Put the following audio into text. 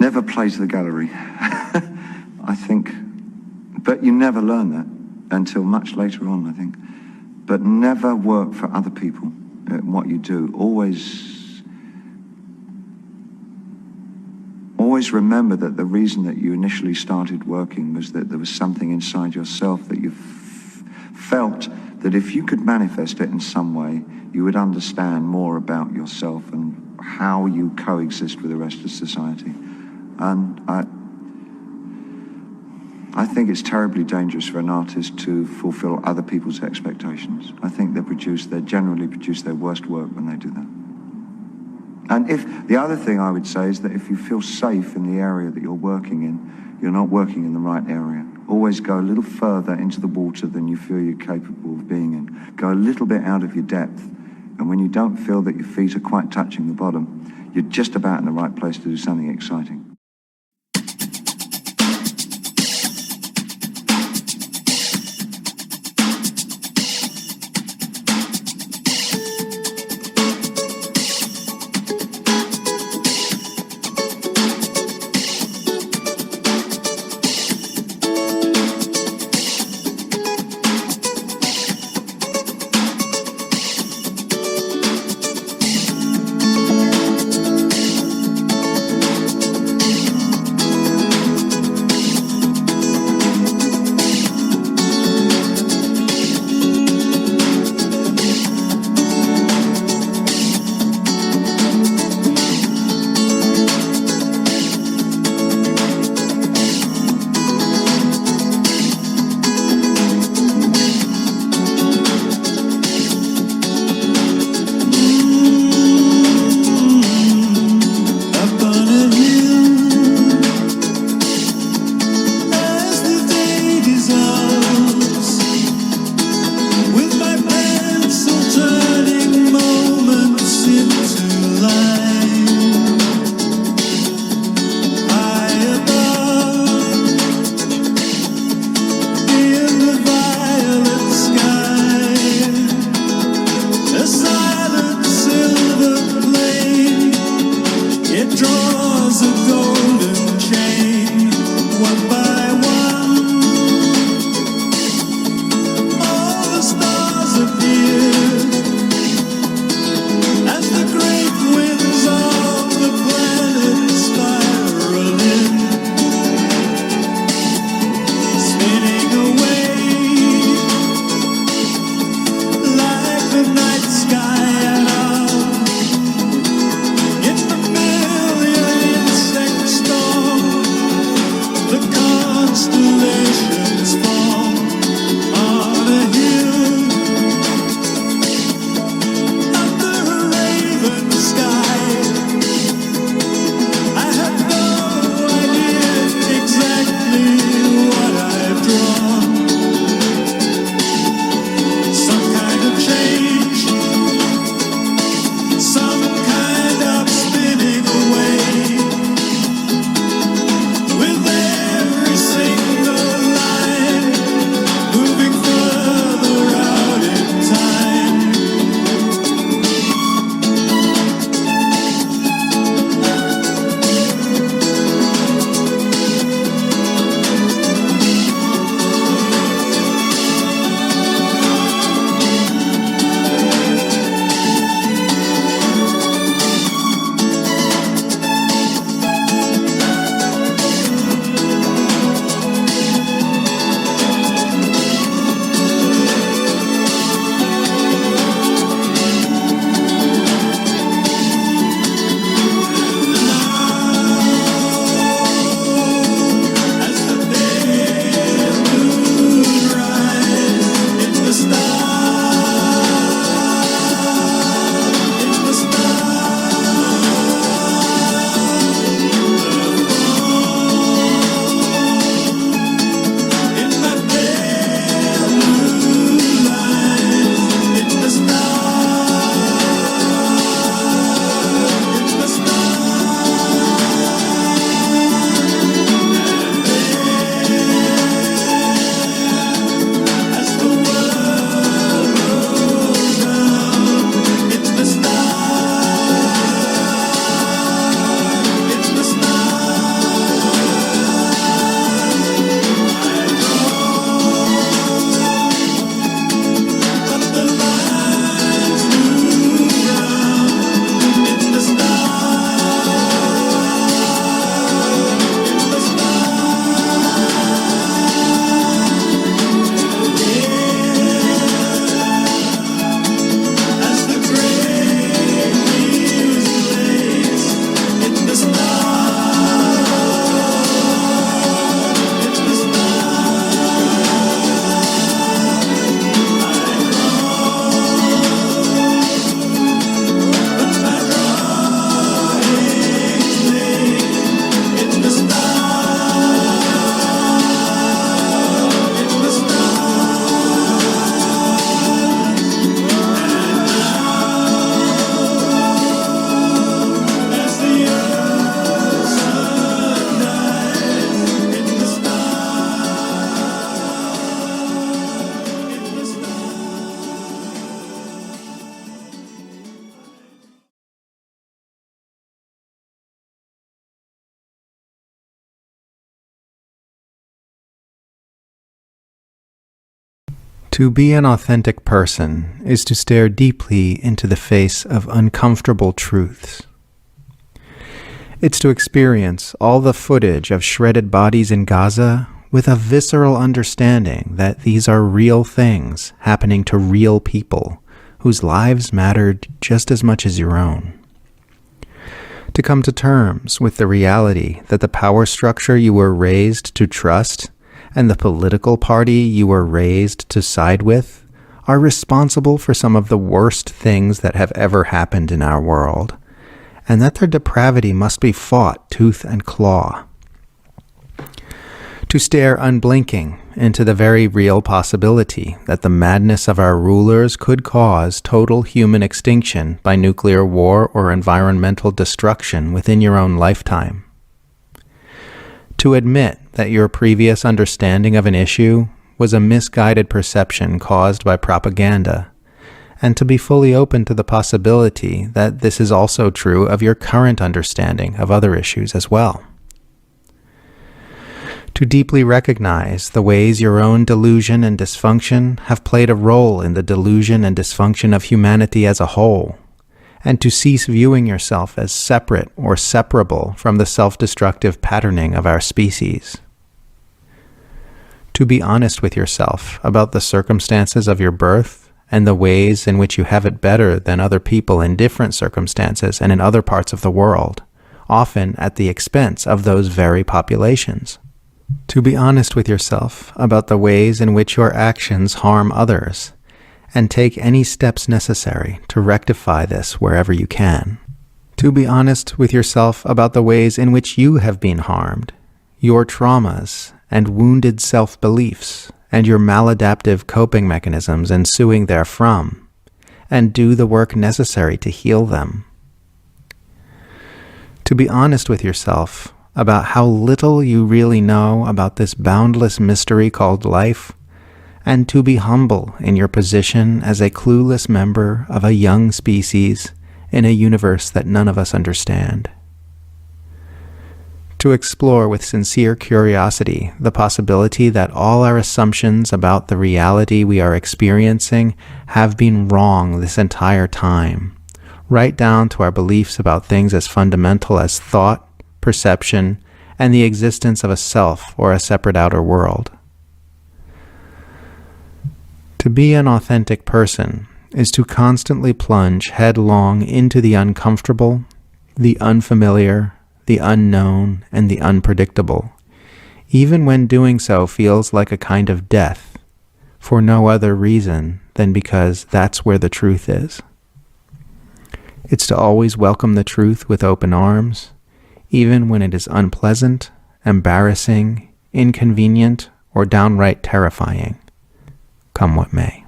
never play to the gallery. I think, but you never learn that until much later on, I think. But never work for other people at what you do. Always remember that the reason that you initially started working was that there was something inside yourself that you felt that if you could manifest it in some way, you would understand more about yourself and how you coexist with the rest of society. And I think it's terribly dangerous for an artist to fulfill other people's expectations. I think they generally produce their worst work when they do that. And if the other thing I would say is that if you feel safe in the area that you're working in, you're not working in the right area. Always go a little further into the water than you feel you're capable of being in. Go a little bit out of your depth. And when you don't feel that your feet are quite touching the bottom, you're just about in the right place to do something exciting. To be an authentic person is to stare deeply into the face of uncomfortable truths. It's to experience all the footage of shredded bodies in Gaza with a visceral understanding that these are real things happening to real people whose lives mattered just as much as your own. To come to terms with the reality that the power structure you were raised to trust and the political party you were raised to side with are responsible for some of the worst things that have ever happened in our world, and that their depravity must be fought tooth and claw. To stare unblinking into the very real possibility that the madness of our rulers could cause total human extinction by nuclear war or environmental destruction within your own lifetime. To admit that your previous understanding of an issue was a misguided perception caused by propaganda, and to be fully open to the possibility that this is also true of your current understanding of other issues as well. To deeply recognize the ways your own delusion and dysfunction have played a role in the delusion and dysfunction of humanity as a whole, and to cease viewing yourself as separate or separable from the self-destructive patterning of our species. To be honest with yourself about the circumstances of your birth and the ways in which you have it better than other people in different circumstances and in other parts of the world, often at the expense of those very populations. To be honest with yourself about the ways in which your actions harm others, and take any steps necessary to rectify this wherever you can. To be honest with yourself about the ways in which you have been harmed, your traumas and wounded self-beliefs, and your maladaptive coping mechanisms ensuing therefrom, and do the work necessary to heal them. To be honest with yourself about how little you really know about this boundless mystery called life, and to be humble in your position as a clueless member of a young species in a universe that none of us understand. To explore with sincere curiosity the possibility that all our assumptions about the reality we are experiencing have been wrong this entire time, right down to our beliefs about things as fundamental as thought, perception, and the existence of a self or a separate outer world. To be an authentic person is to constantly plunge headlong into the uncomfortable, the unfamiliar, the unknown, and the unpredictable, even when doing so feels like a kind of death, for no other reason than because that's where the truth is. It's to always welcome the truth with open arms, even when it is unpleasant, embarrassing, inconvenient, or downright terrifying. Come what may.